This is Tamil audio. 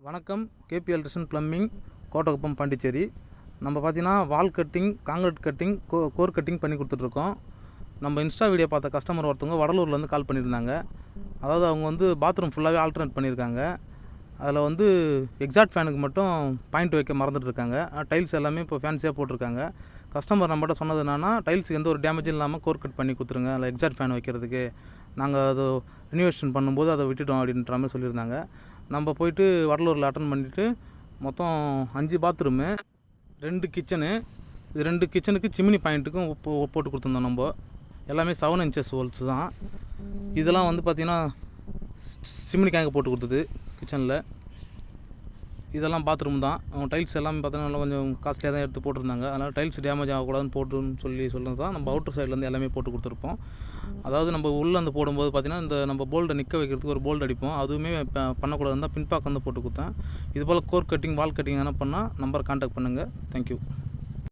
வணக்கம். K P electrician plumbing, Kottakuppam, Pondicherry. நம்ம பார்த்தீங்கன்னா wall cutting, concrete cutting, core cutting பண்ணி கொடுத்துட்ருக்கோம். நம்ம இன்ஸ்டா வீடியோ பார்த்த கஸ்டமர் ஒருத்தவங்க வடலூர்லேருந்து கால் பண்ணியிருந்தாங்க. அதாவது அவங்க வந்து பாத்ரூம் ஃபுல்லாகவே ஆல்ட்ரேட் பண்ணியிருக்காங்க. அதில் வந்து எக்ஸாஸ்ட் ஃபேனுக்கு மட்டும் பாயிண்ட் வைக்க மறந்துட்டுருக்காங்க. டைல்ஸ் எல்லாமே இப்போ ஃபேன்சியாக போட்டிருக்காங்க. கஸ்டமர் நம்மகிட்ட சொன்னது என்னென்னா, டைல்ஸுக்கு எந்த ஒரு டேமேஜும் இல்லாமல் கோர் கட் பண்ணி கொடுத்துருங்க, அதில் எக்ஸாஸ்ட் ஃபேன் வைக்கிறதுக்கு. நாங்கள் அதை ரினிவேஷன் பண்ணும்போது அதை விட்டுட்டோம் அப்படின்ற மாதிரி சொல்லியிருந்தாங்க. நம்ம போயிட்டு வடலூரில் அட்டன் பண்ணிவிட்டு மொத்தம் 5 பாத்ரூமு, 2 கிச்சனு, இது 2 கிச்சனுக்கு சிம்னி பாயிண்ட்டுக்கும் போட்டு கொடுத்துருந்தோம். நம்ம எல்லாமே 7 inches ஹோல்ஸ் தான். இதெல்லாம் வந்து பார்த்திங்கன்னா சிம்னி கேங்க போட்டு கொடுத்தது கிச்சனில். இதெல்லாம் பாத்ரூம் தான். அவங்க டைல்ஸ் எல்லாமே பார்த்தீங்கன்னா நல்லா கொஞ்சம் காஸ்ட்லியாக தான் எடுத்து போட்டிருந்தாங்க. அதனால் டைல்ஸ் டேமேஜ் ஆகக்கூடாதுன்னு போட்டுன்னு சொல்லுறது தான் நம்ம அவுட்டர் சைட்லேருந்து எல்லாமே போட்டு கொடுத்துருப்போம். அதாவது நம்ம உள்ளே வந்து போடும்போது பார்த்திங்கன்னா இந்த நம்ம போல்டை நிற்க வைக்கிறதுக்கு ஒரு போல்டு அடிப்போம். அதுவுமே பண்ணக்கூடாதுன்னு தான் பின்பாக்கம் வந்து போட்டு கொடுத்தேன். இதுபோல் கோர் கட்டிங், வால் கட்டிங் எதனா பண்ணால் நம்பர் கான்டாக்ட் பண்ணுங்கள். தேங்க்யூ.